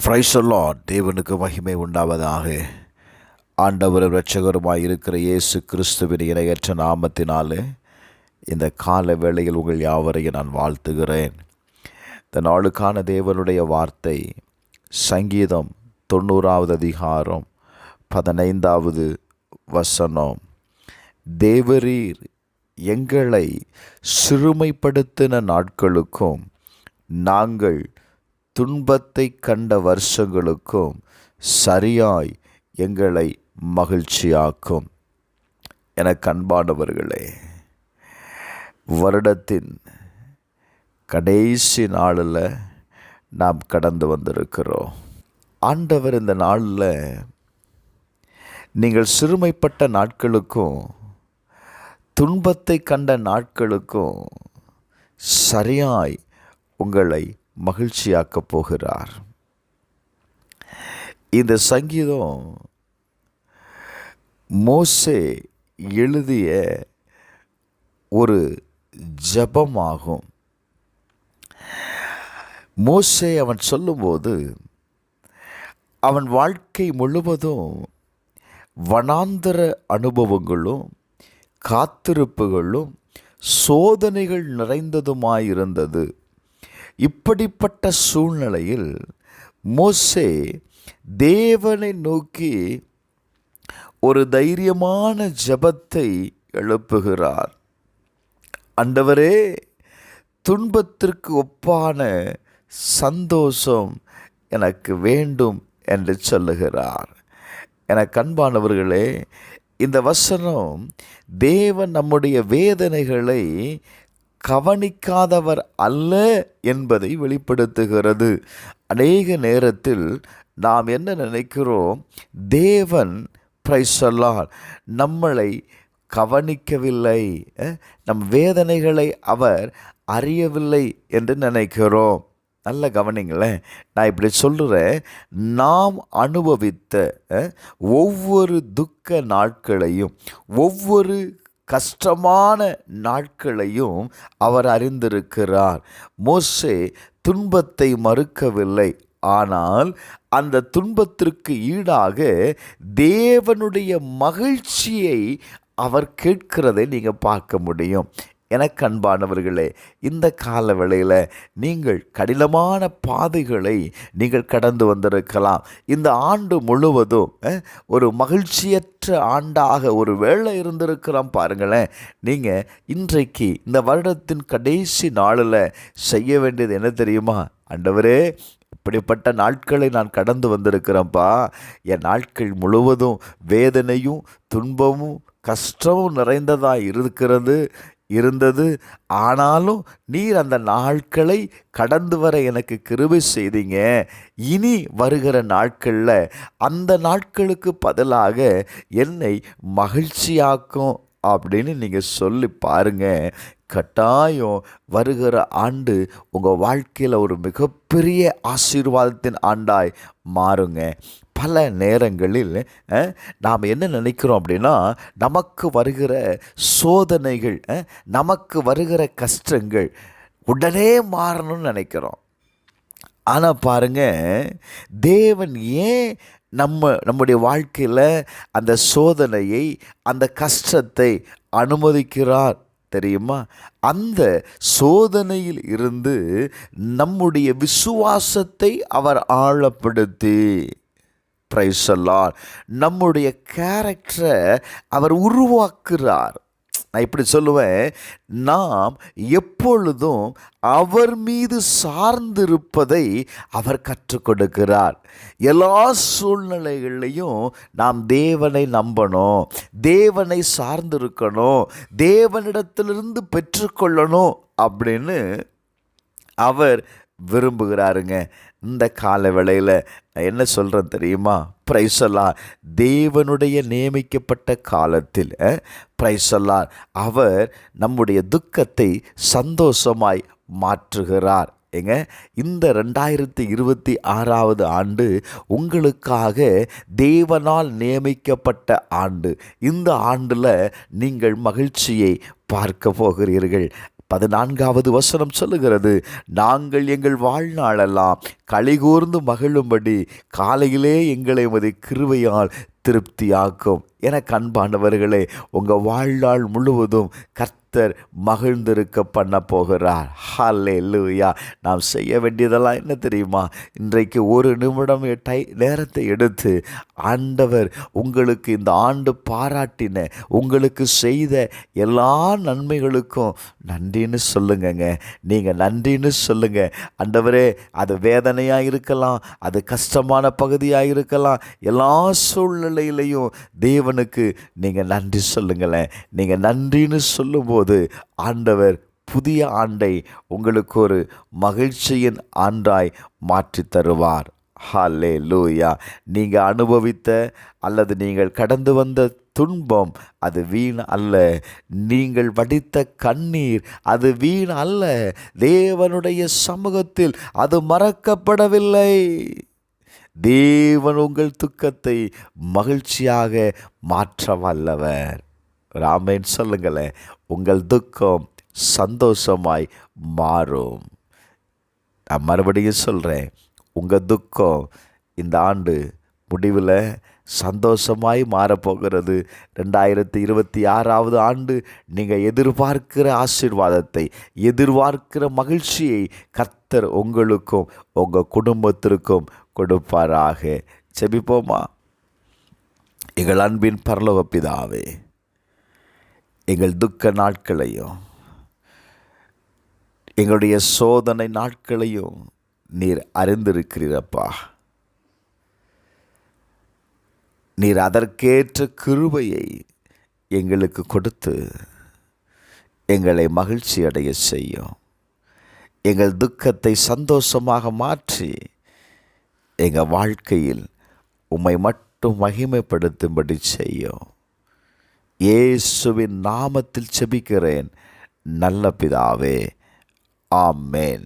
Praise the Lord. தேவனுக்கு மகிமை உண்டாவதாக. ஆண்டவரும் இரட்சகருமாய் இருக்கிற இயேசு கிறிஸ்துவின் இணையற்ற நாமத்தினாலே இந்த கால வேளையில் உங்கள் யாவரையும் நான் வாழ்த்துகிறேன். இந்த நாளுக்கான தேவனுடைய வார்த்தை சங்கீதம் 90வது அதிகாரம் 15வது வசனம். தேவரீர் எங்களை சிறுமைப்படுத்தின நாட்களுக்கும் நாங்கள் துன்பத்தை கண்ட வருஷங்களுக்கும் சரியாய் எங்களை மகிழ்ச்சியாக்கும். எனக்கு அன்பானவர்களே, வருடத்தின் கடைசி நாளில் நாம் கடந்து வந்திருக்கிறோம். ஆண்டவர் இந்த நாளில் நீங்கள் சிறுமைப்பட்ட நாட்களுக்கும் துன்பத்தை கண்ட நாட்களுக்கும் சரியாய் உங்களை மகிழ்ச்சியாக்கப் போகிறார். இந்த சங்கீதம் மோசே எழுதிய ஒரு ஜெபமாகும். மோசே அவன் சொல்லும்போது அவன் வாழ்க்கை முழுவதும் வனாந்தர அனுபவங்களும் காத்திருப்புகளும் சோதனைகள் நிறைந்ததுமாயிருந்தது. இப்படிப்பட்ட சூழ்நிலையில் மோசே தேவனை நோக்கி ஒரு தைரியமான ஜெபத்தை எழுப்புகிறார். ஆண்டவரே, துன்பத்திற்கு ஒப்பான சந்தோஷம் எனக்கு வேண்டும் என்று சொல்லுகிறார். எனக்கு அன்பானவர்களே, இந்த வசனம் தேவன் நம்முடைய வேதனைகளை கவனிக்காதவர் அல்ல என்பதை வெளிப்படுத்துகிறது. அநேக நேரத்தில் நாம் என்ன நினைக்கிறோம், தேவன் பிரைஸ் தி லார்ட் நம்மளை கவனிக்கவில்லை, நம் வேதனைகளை அவர் அறியவில்லை என்று நினைக்கிறோம். நல்ல கவனிங்களேன், நான் இப்படி சொல்கிறேன். நாம் அனுபவித்த ஒவ்வொரு துக்க நாட்களையும் ஒவ்வொரு கஷ்டமான நாட்களையும் அவர் அறிந்திருக்கிறார். மோசே துன்பத்தை மறுக்கவில்லை, ஆனால் அந்த துன்பத்திற்கு ஈடாக தேவனுடைய மகிழ்ச்சியை அவர் கேட்கிறதை நீங்கள் பார்க்க முடியும். எனக்கு அன்பானவர்களே, இந்த கால வேளையில் நீங்கள் கடினமான பாதைகளை நீங்கள் கடந்து வந்திருக்கலாம். இந்த ஆண்டு முழுவதும் ஒரு மகிழ்ச்சியற்ற ஆண்டாக ஒரு வேளை இருந்திருக்கிறோம். பாருங்களேன், நீங்கள் இன்றைக்கு இந்த வருடத்தின் கடைசி நாளில் செய்ய வேண்டியது என்ன தெரியுமா? ஆண்டவரே, இப்படிப்பட்ட நாட்களை நான் கடந்து வந்திருக்கிறேன்ப்பா. என் நாட்கள் முழுவதும் வேதனையும் துன்பமும் கஷ்டமும் நிறைந்ததாக இருந்தது. ஆனாலும் நீர் அந்த நாட்களை கடந்து வர எனக்கு கிருபை செய்தீங்க. இனி வருகிற நாட்களில் அந்த நாட்களுக்கு பதிலாக என்னை மகிழ்ச்சியாக்கும் அப்படின்னு நீங்கள் சொல்லி பாருங்கள். கட்டாயம் வருகிற ஆண்டு உங்கள் வாழ்க்கையில் ஒரு மிகப்பெரிய ஆசீர்வாதத்தின் ஆண்டாய் மாறுங்க. பல நேரங்களில் நாம் என்ன நினைக்கிறோம் அப்படின்னா, நமக்கு வருகிற சோதனைகள், நமக்கு வருகிற கஷ்டங்கள் உடனே மாறணும்னு நினைக்கிறோம். ஆனால் பாருங்கள், தேவன் ஏன் நம்முடைய வாழ்க்கையில் அந்த சோதனையை, அந்த கஷ்டத்தை அனுமதிக்கிறார் தெரியுமா? அந்த சோதனையில் இருந்து நம்முடைய விசுவாசத்தை அவர் ஆழப்படுத்தி, பிரைஸ் தி லார்ட், நம்முடைய கேரக்டரை அவர் உருவாக்குறார். நான் இப்படி சொல்லுவேன், நாம் எப்பொழுதும் அவர் மீது சார்ந்திருப்பதை அவர் கற்றுக் கொடுக்கிறார். எல்லா சூழ்நிலைகள்லையும் நாம் தேவனை நம்பணும், தேவனை சார்ந்திருக்கணும், தேவனிடத்திலிருந்து பெற்றுக்கொள்ளணும் அப்படின்னு அவர் விரும்புகிறாருங்க. இந்த கால வேளையில் நான் என்ன சொல்கிறேன் தெரியுமா? பிரைஸ் தி லார்ட், தேவனுடைய நியமிக்கப்பட்ட காலத்தில் பிரைஸ் தி லார்ட் அவர் நம்முடைய துக்கத்தை சந்தோஷமாய் மாற்றுகிறார். இந்த 2026வது ஆண்டு உங்களுக்காக தேவனால் நியமிக்கப்பட்ட ஆண்டு. இந்த ஆண்டில் நீங்கள் மகிழ்ச்சியை பார்க்க போகிறீர்கள். 14வது வசனம் சொல்லுகிறது, நாங்கள் எங்கள் வாழ்நாளெல்லாம் களிகூர்ந்து மகிழும்படி காலையிலே எங்களை உமது கிருபையால் திருப்தியாக்கும். என அன்பானவர்களே, உங்கள் வாழ்நாள் முழுவதும் கர்த்தர் மகிழ்ந்திருக்க பண்ண போகிறார். ஹல்லேலூயா. நாம் செய்ய வேண்டியதெல்லாம் என்ன தெரியுமா? இன்றைக்கு ஒரு நிமிடம் நேரத்தை எடுத்து ஆண்டவர் உங்களுக்கு இந்த ஆண்டு பாராட்டின, உங்களுக்கு செய்த எல்லா நன்மைகளுக்கும் நன்றின்னு சொல்லுங்கங்க. நீங்கள் நன்றின்னு சொல்லுங்க. ஆண்டவரே, அது வேதனையாக இருக்கலாம், அது கஷ்டமான பகுதியாக இருக்கலாம், எல்லா சூழ்நிலையிலையும் தேவனுக்கு நீங்கள் நன்றி சொல்லுங்களேன். நீங்கள் நன்றின்னு சொல்லும்போது ஆண்டவர் புதிய ஆண்டை உங்களுக்கு ஒரு மகிழ்ச்சியின் ஆண்டாய் மாற்றி தருவார். ஹல்லேலூயா. நீங்கள் அனுபவித்த அல்லது நீங்கள் கடந்து வந்த துன்பம் அது வீண் அல்ல. நீங்கள் வடித்த கண்ணீர் அது வீண் அல்ல. தேவனுடைய சமூகத்தில் அது மறக்கப்படவில்லை. தேவன் உங்கள் துக்கத்தை மகிழ்ச்சியாக மாற்ற வல்லவர். ஆமென் சொல்லுங்களேன். உங்கள் துக்கம் சந்தோஷமாய் மாறும். நான் மறுபடியும் சொல்கிறேன், உங்கள் துக்கம் இந்த ஆண்டு முடிவில் சந்தோஷமாய் மாறப்போகிறது. 2026வது ஆண்டு நீங்கள் எதிர்பார்க்கிற ஆசீர்வாதத்தை, எதிர்பார்க்கிற மகிழ்ச்சியை கர்த்தர் உங்களுக்கும் உங்கள் குடும்பத்திற்கும் கொடுப்பாராக. செபிப்போமா? எங்கள் அன்பின் பரலோக பிதாவே, எங்கள் துக்க நாட்களையும் எங்களுடைய சோதனை நாட்களையும் நீர் அறிந்திருக்கிறீரப்பா. நீர் அதற்கேற்ற கிருபையை எங்களுக்கு கொடுத்து எங்களை மகிழ்ச்சி அடைய செய்யும். எங்கள் துக்கத்தை சந்தோஷமாக மாற்றி எங்கள் வாழ்க்கையில் உம்மை மட்டும் மகிமைப்படுத்தும்படி செய்யும். இயேசுவின் நாமத்தில் செபிக்கிறேன் நல்ல பிதாவே. ஆமென்.